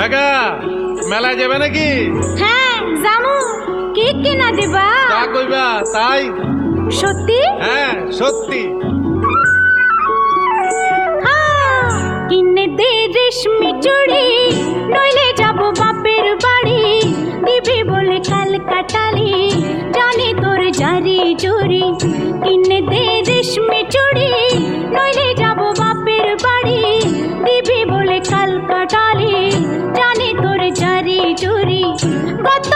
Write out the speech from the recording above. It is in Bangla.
আগা মেলায় যাবে নাকি? হ্যাঁ জামু। কি কিনা দিবা? যা কইবা তাই। সত্যি? হ্যাঁ সত্যি। কিনে দে রেশমি চুড়ি, নইলে যাব বাপের বাড়ি। দিবি বলে কাল কাটালি, জানি তোর জারি জুরি। কিনে দে রেশমি চুড়ি, নইলে যাব বাপের বাড়ি। দিবি বলে কাল কাটালি, জানি তোর জারি জুরি। গত